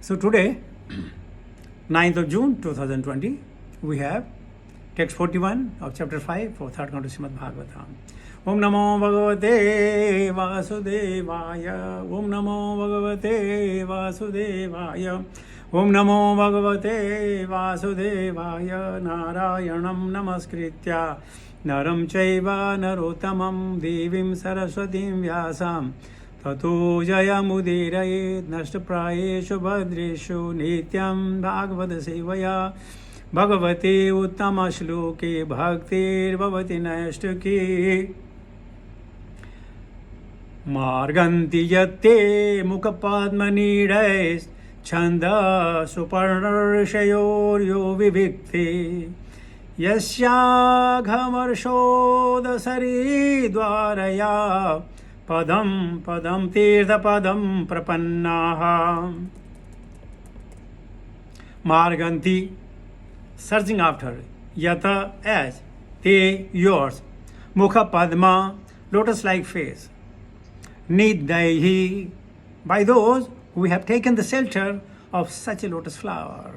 So today, 9th of June 2020, we have text 41 of chapter 5 for third canto Srimad Bhagavatam. Om Namo Bhagavate Vasudevaya. Om Namo Bhagavate Vasudevaya. Om Namo Bhagavate Vasudevaya. Narayanam Namaskritya Naram Chaiva Narottamam Devim Saraswatim Vyasam ततो जयमुदीरयेत् नष्टप्रायेषु भद्रेषु नित्यं भागवत सेवया भगवते उत्तमश्लोके भक्तिर्भवति नैष्टिकी मार्गन्ति यत्ते मुखपद्मनीडैश्छन्दःसुपर्णऋषयोर्यो विविक्ते यस्याघमर्षोदसरीद्वारया पदम पदम तीर्थपदम प्रपन्नाः मार्गन्ति searching after yata as they yours mukha padma lotus like face nidaihi by those who have taken the shelter of such a lotus flower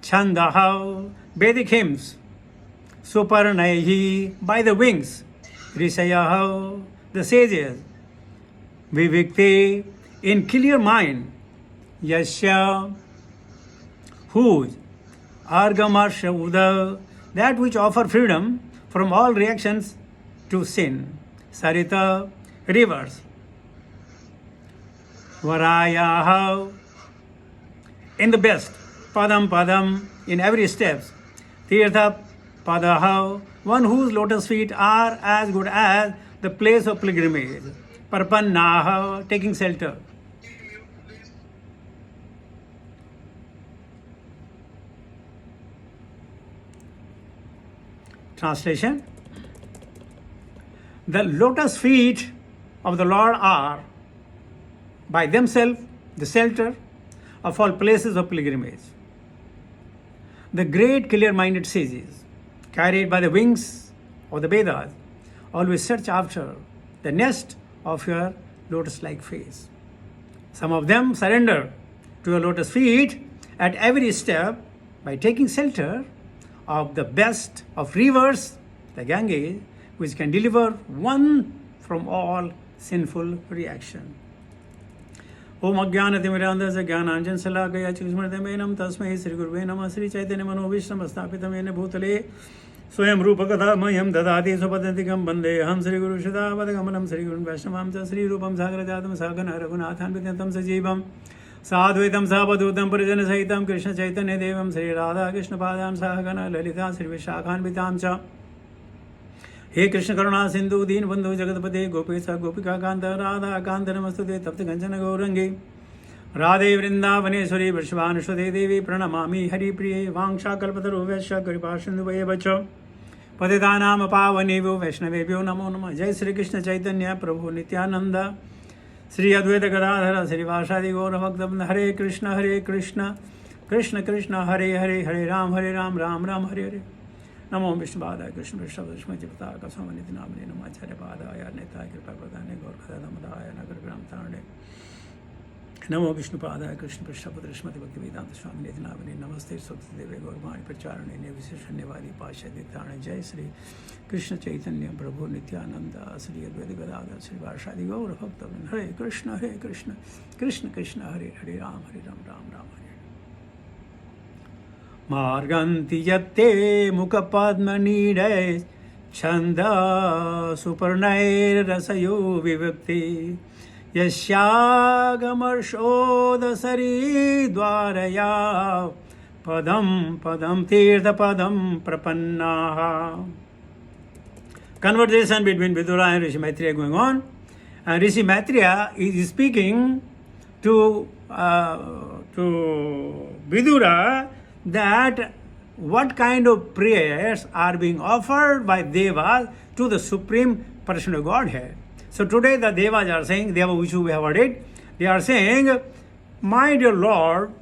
chandaha Vedic hymns suparnaihi by the wings rishayaha the sages, Vivikte, in clear mind, Yasya, whose, Argamasha Uda, that which offer freedom from all reactions to sin, Sarita, rivers, Varayaha, in the best, Padam Padam, in every step, Tirtha Padaha, one whose lotus feet are as good as the place of pilgrimage, Parpannaha, taking shelter. Translation: the lotus feet of the Lord are, by themselves, the shelter of all places of pilgrimage. The great clear-minded sages, carried by the wings of the Vedas, always search after the nest of your lotus-like face. Some of them surrender to your lotus feet at every step by taking shelter of the best of rivers, the Ganges, which can deliver one from all sinful reaction. Om Ajnanatimirandhasya Jnananjan Salakaya Chakshmartamenam Tasmai Sri Gurve Namah Sri Chaitanya Manovishnam Stapitamene Bhutale स्वयं रूप कथा मह्यम ददाति स्वपदन्तिकं वन्दे अहं श्रीगुरु सदापदकमलं श्रीगुरुन् वैष्णवां च श्रीरूपं सागरजातं सागन रघुनाथान् विद्यन्तं सजीवं साद्वैतं सावधूतं परिजनसहितं कृष्णचैतन्यदेवं श्रीराधाकृष्णपादान् सागन ललिता श्रीविशाखान्वितां च हे कृष्ण करुणा सिन्धु दीनबन्धु जगत्पते गोपेश गोपिकान्त राधाकान्त नमस्तुते तप्त कंचन गौरंगे राधे वृंदावनेश्वरी वृषभानुषुते देवी प्रणमामि हरिप्रिये वाञ्छाकल्पतरुभ्यश्च कृपासिन्धुभ्येव च पतितानां पावनेभ्यो वैष्णवेभ्यो नमो नमः। जय श्री कृष्ण चैतन्य प्रभु नित्यानंद श्री अद्वैत गदाधर श्रीवासादि गौरभक्तवृंद हरे कृष्ण कृष्ण कृष्ण हरे हरे हरे राम राम राम हरे हरे। नमो विष्णुपादाय कृष्ण विष्णुपदाय कसोमनिधि नामने नमाचार्य पादाय नेताय कृपा प्रदाने गौरभदाय नगर ग्राम तारणे नमो विष्णुपादाय कृष्ण पृष्ठपत्र श्रीमति भक्ति वेदांत स्वामी निधि नामने नमस्ते स्वदेवे गौरवाणी प्रचारणे विशेषण्यवादी पाश्चात्य जय श्री कृष्ण चैतन्य प्रभु नित्यानंद श्री अद्वैत गदाधर श्री वासादि गौर भक्तवृंद हरे कृष्ण कृष्ण कृष्ण हरे हरे राम राम हरे। मार्गन्ति यत्ते मुखपद्मनीडै छन्दा सुपर्णैर्रसयो विभक्ति यस्यागमर्षोदसरीद्वारया पदम पदम तीर्थपदम प्रपन्नाः. Conversation between Vidura and Rishi Maitreya going on, and Rishi Maitreya is speaking to Vidura that what kind of prayers are being offered by Devas to the Supreme Person of Godhead. So today the Devas are saying, Deva which we have heard, they are saying, my dear Lord,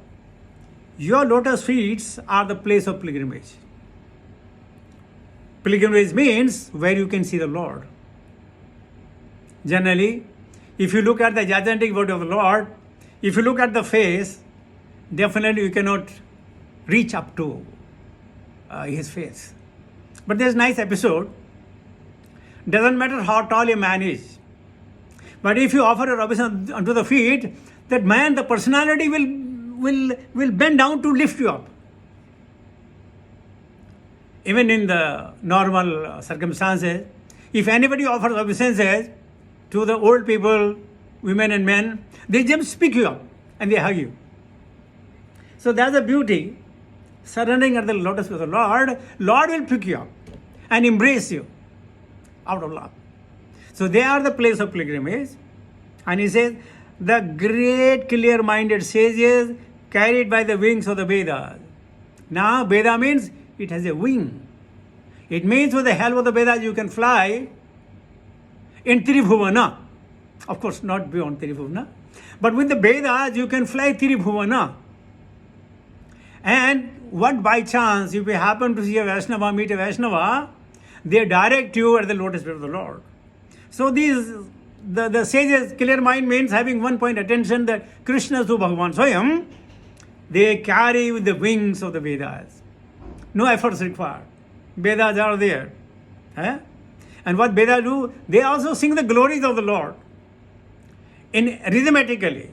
your lotus feet are the place of pilgrimage. Pilgrimage means where you can see the Lord. Generally, if you look at the gigantic body of the Lord, if you look at the face, definitely you cannot reach up to his face. But there's a nice episode. Doesn't matter how tall a man is, but if you offer a obeisance unto the feet, that man, the personality will bend down to lift you up. Even in the normal circumstances, if anybody offers obeisances to the old people, women and men, they just pick you up and they hug you. So that's the beauty. Surrendering at the lotus feet of the Lord, Lord will pick you up and embrace you out of love. So they are the place of pilgrimage. And he says, the great clear-minded sages carried by the wings of the Vedas. Now, Veda means it has a wing. It means with the help of the Vedas you can fly in Tribhuvana. Of course, not beyond Tribhuvana. But with the Vedas you can fly Tribhuvana. And what by chance, if you happen to see a Vaishnava, meet a Vaishnava, they direct you at the lotus feet of the Lord. So these, the sages, clear mind means having one point attention, that Krishna Su Bhagavan Swayam, they carry with the wings of the Vedas. No efforts required. Vedas are there. And what Vedas do? They also sing the glories of the Lord. In rhythmically,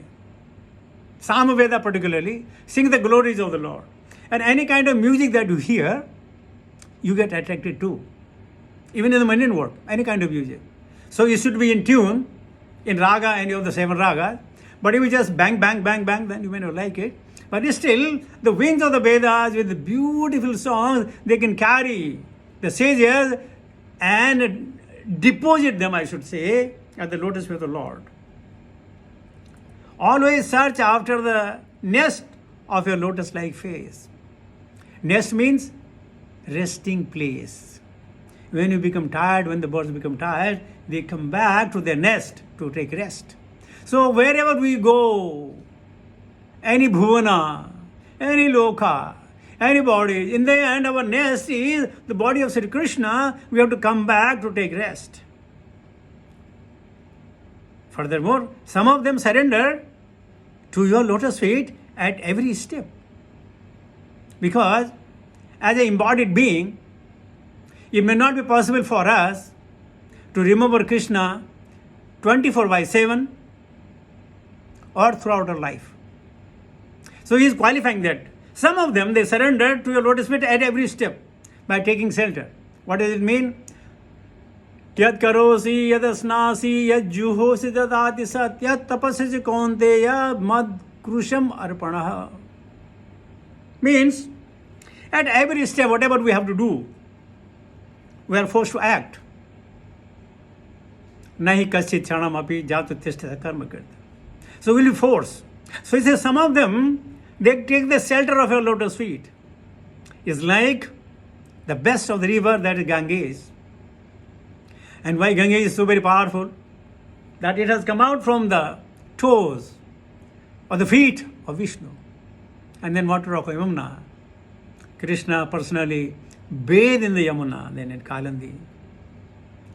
Samaveda particularly, sing the glories of the Lord. And any kind of music that you hear, you get attracted to. Even in the Mandarin world, any kind of music. So you should be in tune, in raga, any of the 7 ragas. But if you just bang, bang, bang, bang, then you may not like it. But still, the wings of the Vedas with the beautiful songs, they can carry the sages and deposit them, I should say, at the lotus feet of the Lord. Always search after the nest of your lotus-like face. Nest means resting place. When you become tired, when the birds become tired, they come back to their nest to take rest. So wherever we go, any bhuvana, any loka, any body, in the end our nest is the body of Sri Krishna. We have to come back to take rest. Furthermore, some of them surrender to your lotus feet at every step. Because as an embodied being, it may not be possible for us to remember Krishna 24/7 or throughout our life. So he is qualifying that. Some of them, they surrender to your lotus feet at every step by taking shelter. What does it mean? Yad karosi, yad asnasi, yad juhosi dadati sat, yad tapasasi kaunteya mad krusham arpanaha. Means, at every step, whatever we have to do, we are forced to act. Nahi kaschit chanam api jatu tishta karma karta. So we'll be forced. So he says some of them, they take the shelter of your lotus feet. It's like the best of the river, that is Ganges. And why Ganges is so very powerful? That it has come out from the toes or the feet of Vishnu. And then water of Yamuna. Krishna personally bathed in the Yamuna, then at Kalandi,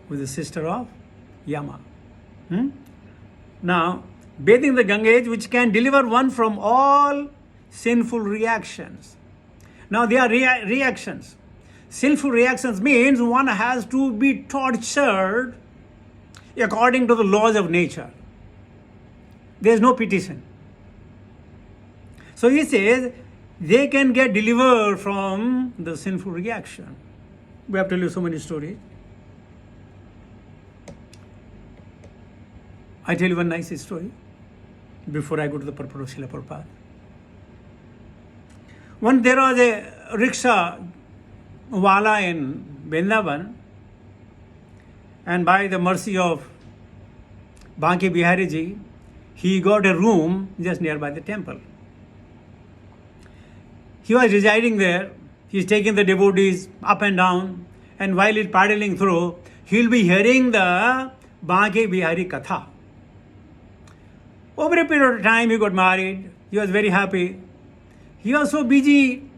with the sister of Yama. Now, bathing the Ganges, which can deliver one from all sinful reactions. Now, they are reactions. Sinful reactions means one has to be tortured according to the laws of nature. There is no petition. So he says they can get delivered from the sinful reaction. We have to tell you so many stories. I tell you one nice story before I go to the purport of Srila Prabhupada. When there was a rickshaw wala in Vrindavan, and by the mercy of Banke Bihari Ji, he got a room just nearby the temple. He was residing there. He's taking the devotees up and down, and while he's paddling through, he'll be hearing the Banke Bihari Katha. Over a period of time, he got married. He was very happy. He was so busy.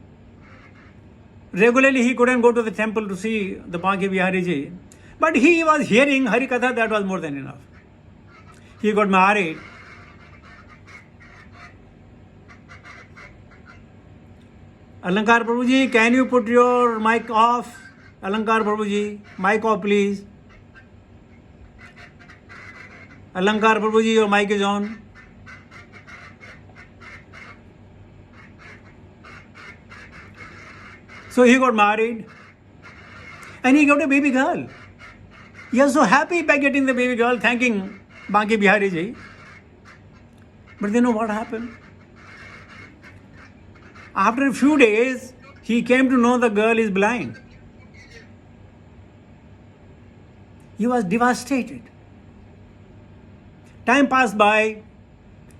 Regularly, he couldn't go to the temple to see the Banke Bihari Ji. But he was hearing Hari Katha, that was more than enough. He got married. Alankar Prabhuji, can you put your mic off? Alankar Prabhuji, mic off please. Alankar Prabhuji, your mic is on. So he got married and he got a baby girl. He was so happy by getting the baby girl, thanking Banke Bihari Ji. But you know what happened? After a few days, he came to know the girl is blind. He was devastated. Time passed by.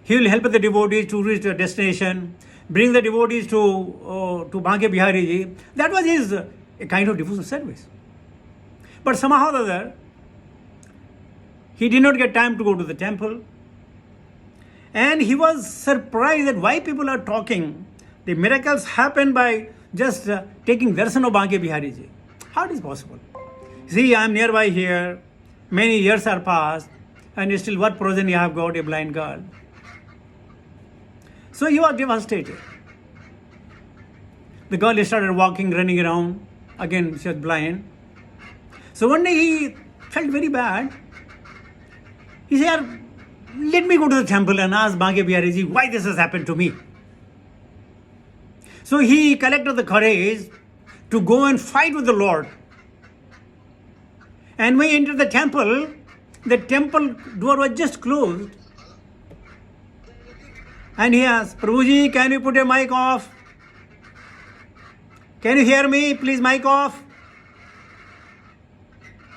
He will help the devotees to reach their destination, bring the devotees to Banke Bihari Ji. That was his a kind of devotional service. But somehow or other, he did not get time to go to the temple. And he was surprised at why people are talking. The miracles happen by just taking darshan of Banke Bihari Ji. How it is possible? See, I am nearby here. Many years are passed. And still what progeny I have got? A blind girl. So he was devastated. The girl started walking, running around. Again, she was blind. So one day he felt very bad. He said, let me go to the temple and ask Banke Bihari Ji why this has happened to me. So he collected the courage to go and fight with the Lord. And when he entered the temple door was just closed. And he asked, Prabhuji, can you put your mic off? Can you hear me? Please, mic off.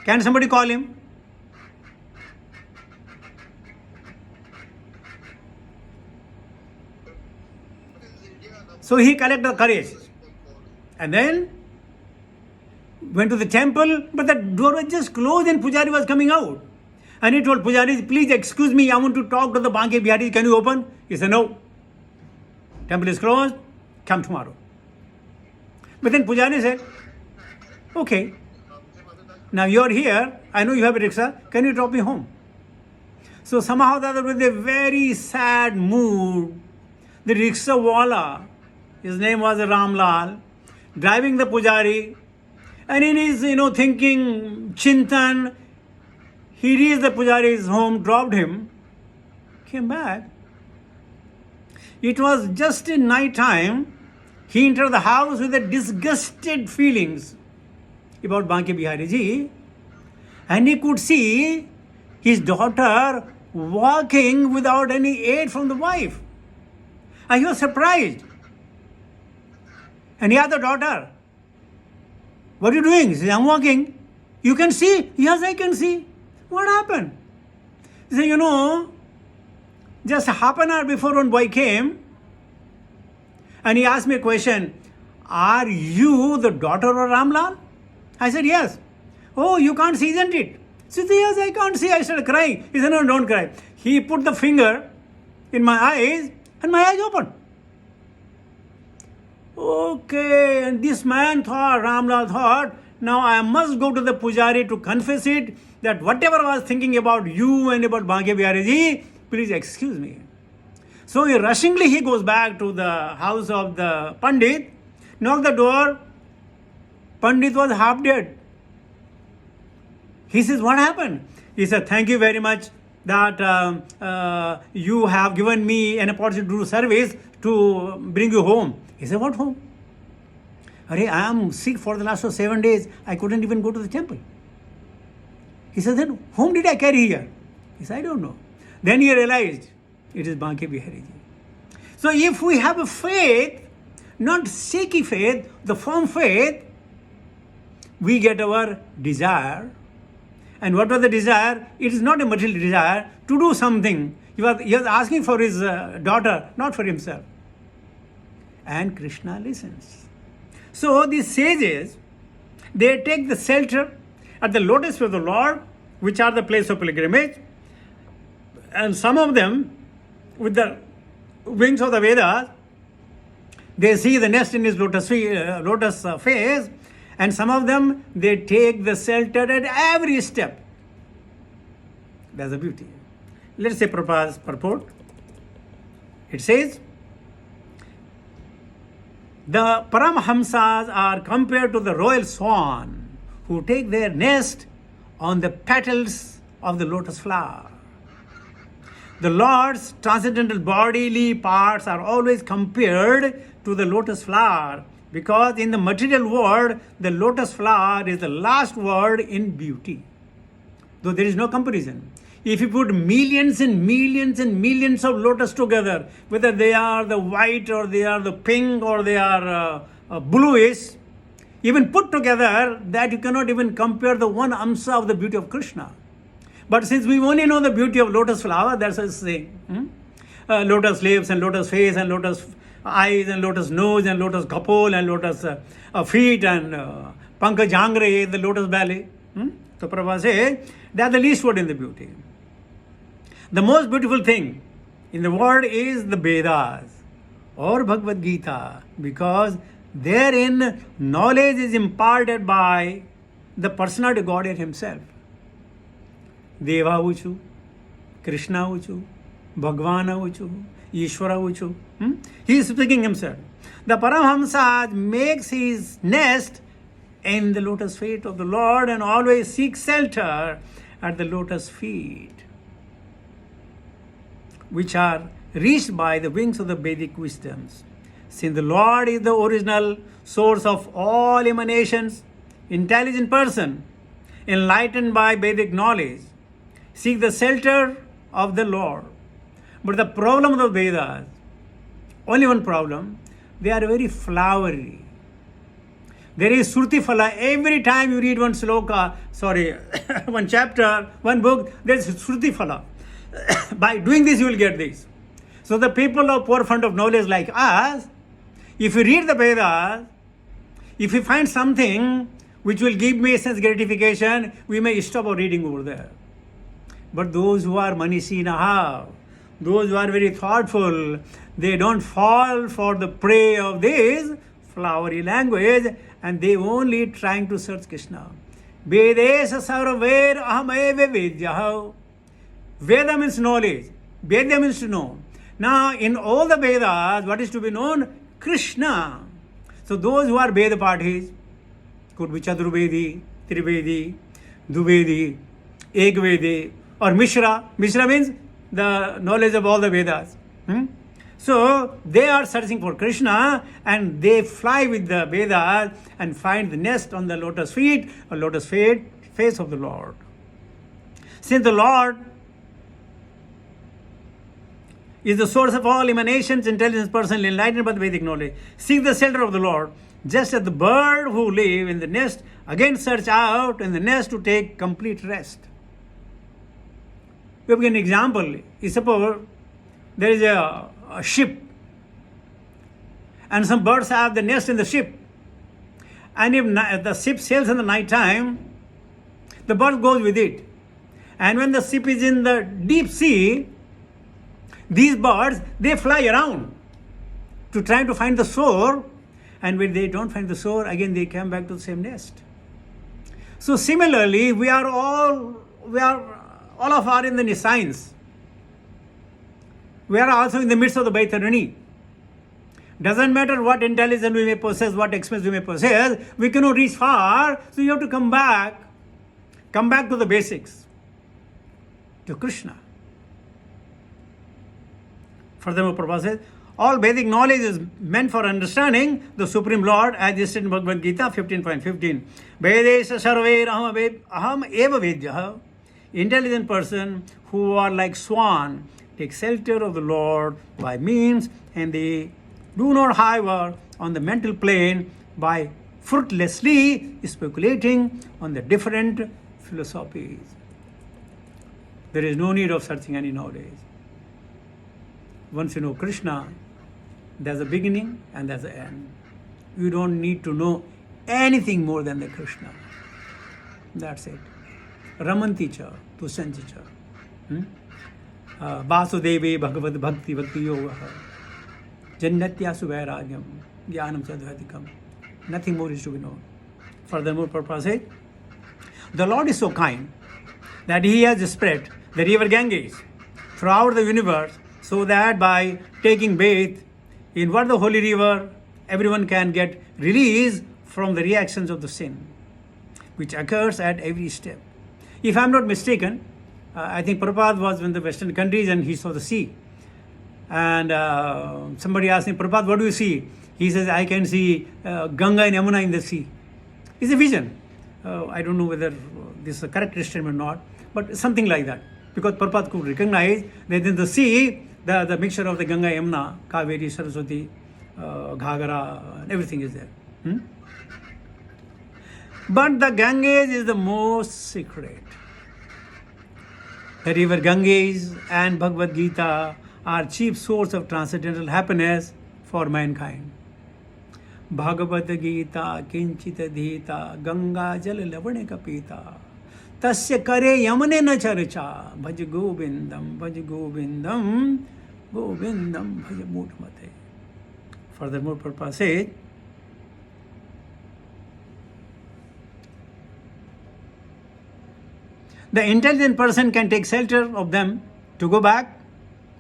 Can somebody call him? So he collected courage and then went to the temple, but the door was just closed and Pujari was coming out. And he told Pujari, please excuse me, I want to talk to the Banke Bihari, can you open? He said, no. Temple is closed, come tomorrow. But then Pujari said, okay, now you're here, I know you have a rickshaw, can you drop me home? So somehow or the other, with a very sad mood, the rickshaw wala, his name was Ramlal, driving the Pujari, and in his, thinking, Chintan, he reached the Pujari's home, dropped him, came back. It was just in night time, he entered the house with a disgusted feelings about Banke Bihari Ji, and he could see his daughter walking without any aid from the wife. And he was surprised. And he asked the daughter, what are you doing? He said, I'm walking. You can see? Yes, I can see. What happened? He said, just half an hour before one boy came, and he asked me a question, are you the daughter of Ramlal? I said, yes. Oh, you can't see, isn't it? He said, yes, I can't see. I started crying. He said, no, don't cry. He put the finger in my eyes, and my eyes opened. Okay, and this man thought, Ramlal thought, now I must go to the Pujari to confess it, that whatever I was thinking about you and about Banke Bihari Ji, please excuse me. So rushingly he goes back to the house of the Pandit, knocked the door, Pandit was half dead. He says, what happened? He said, thank you very much that you have given me an opportunity to do service to bring you home. He said, what home? I am sick for the last 7 days. I couldn't even go to the temple. He said, then whom did I carry here? He said, I don't know. Then he realized it is Banke Bihari Ji. So if we have a faith, not shaky faith, the firm faith, we get our desire. And what was the desire? It is not a material desire to do something. He was asking for his daughter, not for himself. And Krishna listens. So these sages, they take the shelter at the lotus feet of the Lord, which are the place of pilgrimage. And some of them, with the wings of the Vedas, they see the nest in his lotus face, and some of them, they take the shelter at every step. That's the beauty. Let's say purport. It says, The Paramhamsas are compared to the royal swan who take their nest on the petals of the lotus flower. The Lord's transcendental bodily parts are always compared to the lotus flower because in the material world, the lotus flower is the last word in beauty. Though there is no comparison. If you put millions and millions and millions of lotus together, whether they are the white or they are the pink or they are bluish, even put together, that you cannot even compare the one amsa of the beauty of Krishna. But since we only know the beauty of lotus flower, that's what I say. Lotus lips and lotus face and lotus eyes and lotus nose and lotus kapol and lotus feet and pankaj angre, the lotus belly. So Prabhupada says, that's the least word in the beauty. The most beautiful thing in the world is the Vedas or Bhagavad Gita because therein knowledge is imparted by the personality of Godhead himself. Deva Uchu, Krishna Uchu, Bhagavana Uchu, Ishvara Uchu. He is speaking himself. The Paramhamsa makes his nest in the lotus feet of the Lord and always seeks shelter at the lotus feet, which are reached by the wings of the Vedic wisdoms. Since the Lord is the original source of all emanations, intelligent person, enlightened by Vedic knowledge, seek the shelter of the Lord. But the problem of the Vedas, only one problem, they are very flowery. There is Shruti Phala. Every time you read one sloka, one chapter, one book, there is Shruti Phala. By doing this, you will get this. So the people of forefront of knowledge like us, if we read the Vedas, if we find something which will give me sense gratification, we may stop our reading over there. But those who are Manishi Naha, those who are very thoughtful, they don't fall for the prey of this flowery language and they only trying to search Krishna. Vedesa sarvair aham eva vedyaha. Veda means knowledge. Vedya means to know. Now, in all the Vedas, what is to be known? Krishna. So those who are Veda parties, could be Chaturvedi, Trivedi, Duvedi, Ekvedi, or Mishra. Mishra means the knowledge of all the Vedas. So they are searching for Krishna and they fly with the Vedas and find the nest on the lotus feet or lotus face of the Lord. Since the Lord is the source of all emanations, intelligence, person, enlightened by the Vedic knowledge, seek the shelter of the Lord, just as the bird who live in the nest again search out in the nest to take complete rest. We have an example. Suppose there is a ship and some birds have the nest in the ship. And if the ship sails in the night time, the bird goes with it. And when the ship is in the deep sea, these birds, they fly around to try to find the shore. And when they don't find the shore, again they come back to the same nest. So similarly, we are all of us in the science. We are also in the midst of the Vaitharani. Doesn't matter what intelligence we may possess, what experience we may possess, we cannot reach far, so you have to come back to the basics, to Krishna. Furthermore, Prabhupada says, all Vedic knowledge is meant for understanding the Supreme Lord, as is in Bhagavad Gita 15.15. Vedesa sarvair aham eva vedyaha. Intelligent person who are like swan take shelter of the Lord by means, and they do not hover on the mental plane by fruitlessly speculating on the different philosophies. There is no need of searching any knowledge. Once you know Krishna, there's a beginning and there's an end. You don't need to know anything more than the Krishna. That's it. Ramanti cha, Tusanti cha. Vasudevi Bhagavad Bhakti Bhakti Yoga. Jannatya Suvairajam. Jnanam Sadhvatikam. Nothing more is to be known. Furthermore, Prabhupada says, the Lord is so kind that He has spread the river Ganges throughout the universe, so that by taking bath in what the holy river everyone can get release from the reactions of the sin, which occurs at every step. If I'm not mistaken, I think Prabhupada was in the Western countries and he saw the sea. And somebody asked him, Prabhupada, what do you see? He says, I can see Ganga and Yamuna in the sea. It's a vision. I don't know whether this is a correct statement or not, but something like that. Because Prabhupada could recognize that in the sea, the mixture of the Ganga, Yamuna, Kaveri, Saraswati, Ghagara, and everything is there. But the Ganges is the most secret. The river Ganges and Bhagavad Gita are chief source of transcendental happiness for mankind. Bhagavad Gita kinchita dhita Ganga jal lavane kapita tasya kare yamane na charcha bhaj govindam govindam bhaj mutmate. Furthermore, Prabhupada says, the intelligent person can take shelter of them to go back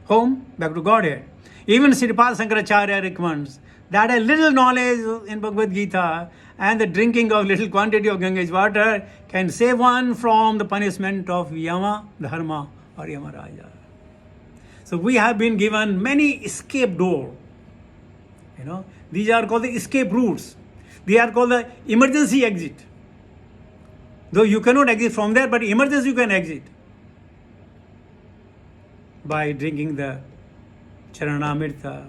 home, back to Godhead. Even Sripad Shankaracharya recommends that a little knowledge in Bhagavad Gita and the drinking of little quantity of Ganges water can save one from the punishment of Yama, Dharma or Yamaraja. So we have been given many escape doors. These are called the escape routes. They are called the emergency exit. Though you cannot exit from there, but emergency you can exit by drinking the Charanamrita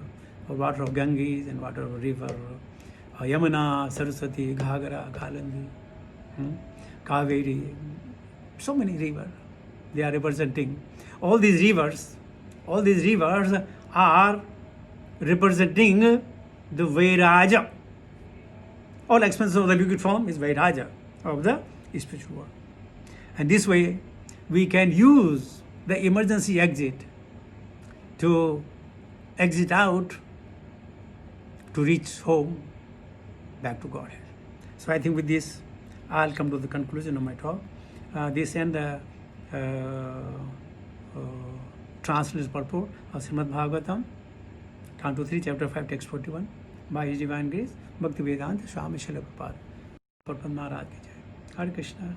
or water of Ganges and water of river, Yamuna, Saraswati, Ghagara, Ghalandi, Kaveri, so many rivers. They are representing all these rivers are representing the Vairaja. All expansion of the liquid form is Vairaja of the spiritual world. And this way, we can use the emergency exit to exit out to reach home, back to Godhead. So I think with this, I'll come to the conclusion of my talk. This and the translated purport of Srimad Bhagavatam, Canto 3, Chapter 5, Text 41, by His Divine Grace, Bhakti Vedanta Swami Srila Prabhupada. Prabhupada Maharaj ki jai. Hare Krishna.